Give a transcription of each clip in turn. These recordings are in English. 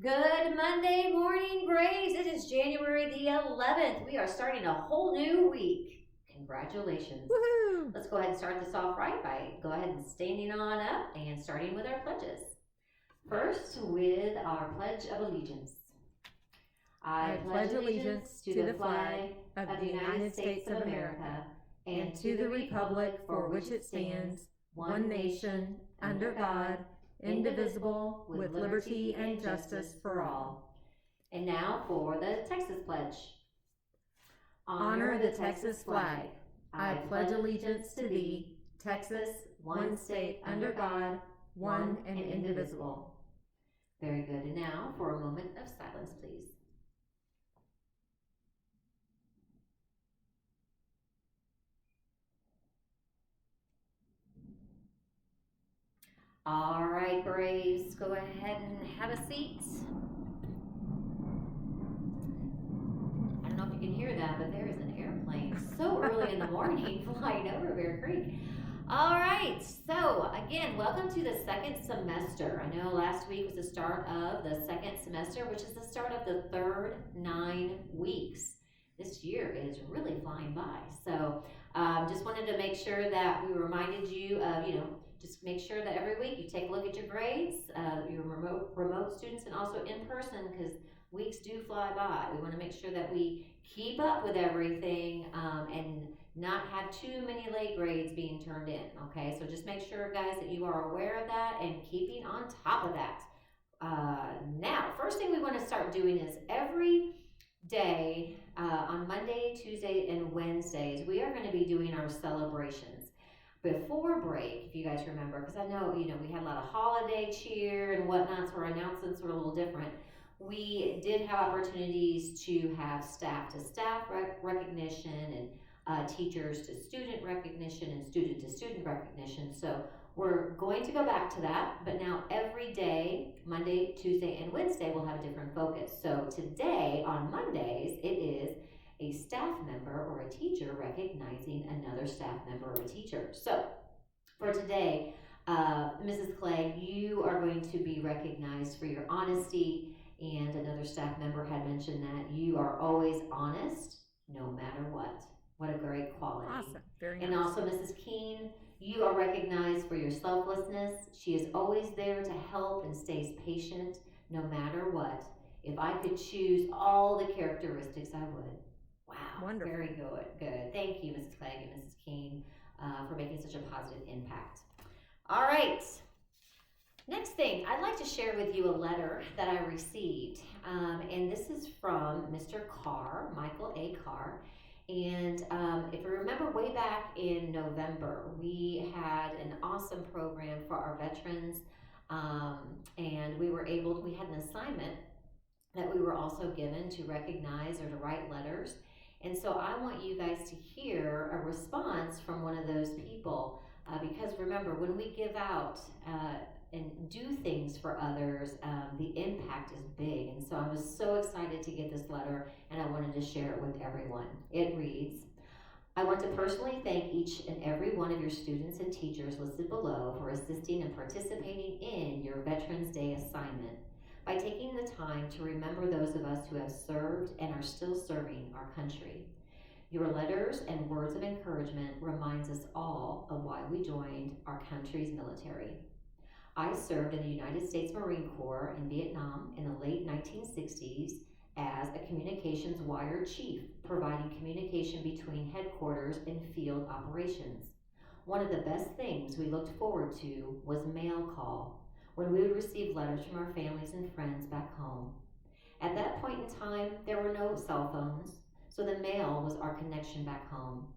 Good Monday morning, Braves. It is January the 11th. We are starting a whole new week. Congratulations. Woohoo! Let's go ahead and start this off right by go ahead and standing on up and starting with our pledges. First, with our Pledge of Allegiance. I pledge allegiance to the flag of the United States of America and to the republic for which it stands, one nation, under God, indivisible, with liberty and justice for all. And now for the Texas Pledge. Honor the Texas flag. I pledge allegiance to thee, Texas, one state under God, one and indivisible. Very good. And now for a moment of silence, please. All right, Braves, go ahead and have a seat. I don't know if you can hear that, but there is an airplane so early in the morning flying over Bear Creek. All right, so again, welcome to the second semester. I know last week was the start of the second semester, which is the start of the third 9 weeks. This year is really flying by. So just wanted to make sure that we reminded you of, just make sure that every week you take a look at your grades, your remote students, and also in person, because weeks do fly by. We want to make sure that we keep up with everything and not have too many late grades being turned in, okay? So just make sure, guys, that you are aware of that and keeping on top of that. Now, first thing we want to start doing is every day on Monday, Tuesday, and Wednesdays, we are going to be doing our celebrations. Before break, if you guys remember, because I know, we had a lot of holiday cheer and whatnot, so our announcements were a little different. We did have opportunities to have staff-to-staff recognition and teachers to student recognition and student to student recognition. So we're going to go back to that, but now every day, Monday, Tuesday, and Wednesday, we'll have a different focus. So today, on Mondays, it is a staff member or a teacher recognizing another staff member or a teacher. So for today, Mrs. Clay, you are going to be recognized for your honesty, and another staff member had mentioned that you are always honest no matter what. What a great quality. Awesome. Very nice. And also Mrs. Keene, you are recognized for your selflessness. She is always there to help and stays patient no matter what. If I could choose all the characteristics, I would. Wow. Wonderful. Very good. Good. Thank you, Mrs. Clegg and Mrs. Keene, for making such a positive impact. All right. Next thing, I'd like to share with you a letter that I received. And this is from Mr. Carr, Michael A. Carr. And if you remember way back in November, we had an awesome program for our veterans. And we had an assignment that we were also given to recognize or to write letters. And so I want you guys to hear a response from one of those people, because remember, when we give out and do things for others, the impact is big. And so I was so excited to get this letter, and I wanted to share it with everyone. It reads, I want to personally thank each and every one of your students and teachers listed below for assisting and participating in your Veterans Day assignment by taking the time to remember those of us who have served and are still serving our country. Your letters and words of encouragement reminds us all of why we joined our country's military. I served in the United States Marine Corps in Vietnam in the late 1960s as a communications wire chief, providing communication between headquarters and field operations. One of the best things we looked forward to was mail call, when we would receive letters from our families and friends back home. At that point in time, there were no cell phones, so the mail was our connection back home.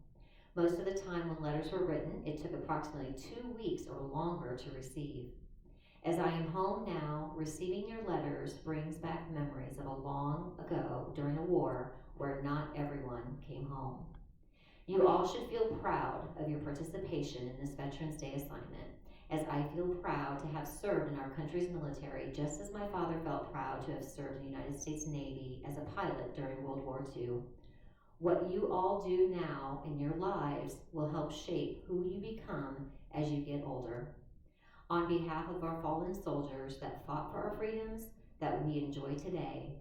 Most of the time when letters were written, it took approximately 2 weeks or longer to receive. As I am home now, receiving your letters brings back memories of a long ago during a war where not everyone came home. You all should feel proud of your participation in this Veterans Day assignment, as I feel proud to have served in our country's military just as my father felt proud to have served in the United States Navy as a pilot during World War II. What you all do now in your lives will help shape who you become as you get older. On behalf of our fallen soldiers that fought for our freedoms, that we enjoy today.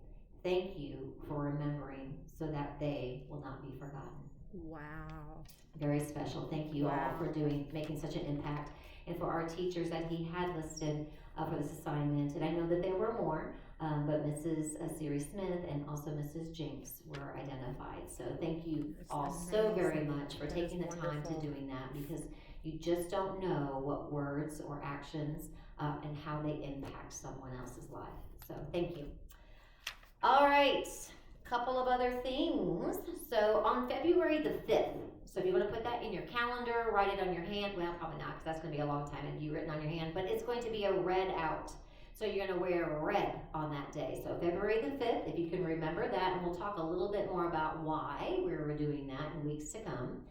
Thank you for remembering so that they will not be forgotten. Wow. Very special. Thank you all for making such an impact, and for our teachers that he had listed for this assignment. And I know that there were more, but Mrs. Siri Smith and also Mrs. Jinks were identified. So thank you all so very much for taking the time to doing that, because you just don't know what words or actions and how they impact someone else's life. So thank you. All right, couple of other things. So on February the 5th, so if you want to put that in your calendar, write it on your hand. Well, probably not, because that's going to be a long time and you written on your hand, but it's going to be a red out. So you're going to wear red on that day. So February the 5th, if you can remember that, and we'll talk a little bit more about why we're doing that in weeks to come.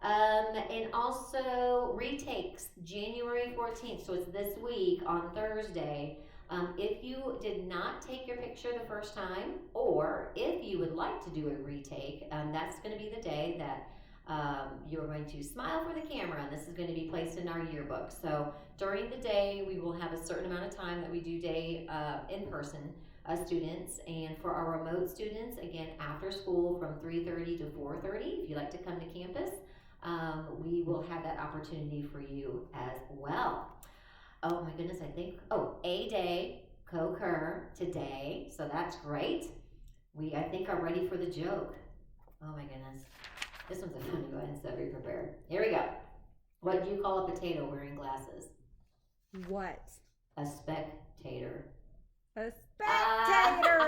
And also retakes, January 14th, so it's this week on Thursday. If you did not take your picture the first time, or if you would like to do a retake, that's going to be the day that you're going to smile for the camera, and this is going to be placed in our yearbook. So during the day, we will have a certain amount of time that we do day in-person students, and for our remote students, again, after school from 3:30 to 4:30, if you like to come to campus, we will have that opportunity for you as well. Oh my goodness, A-Day, co-cur today, so that's great. We, I think, are ready for the joke. Oh my goodness. This one's a fun one. Go ahead and so be prepared. Here we go. What do you call a potato wearing glasses? What? A spectator. A spectator!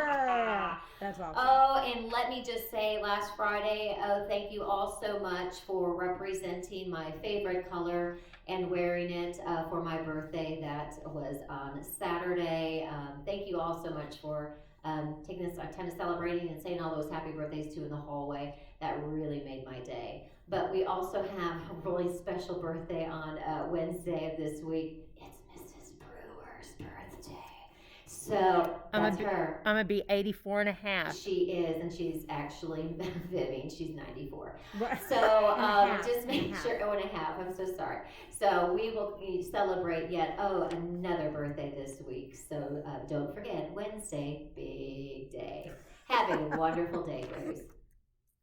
That's awesome. Oh, and let me just say, last Friday, thank you all so much for representing my favorite color and wearing it for my birthday. That was on Saturday. Thank you all so much for taking this time to celebrating and saying all those happy birthdays to in the hallway. That really made my day. But we also have a really special birthday on Wednesday of this week. It's Mrs. Brewer's birthday. So that's her. I'm going to be 84 and a half. She is, and she's actually Vivian. She's 94. Right. So just make sure, oh, and a half. I'm so sorry. So we will celebrate yet, another birthday this week. So don't forget, Wednesday, big day. Have a wonderful day, Grace.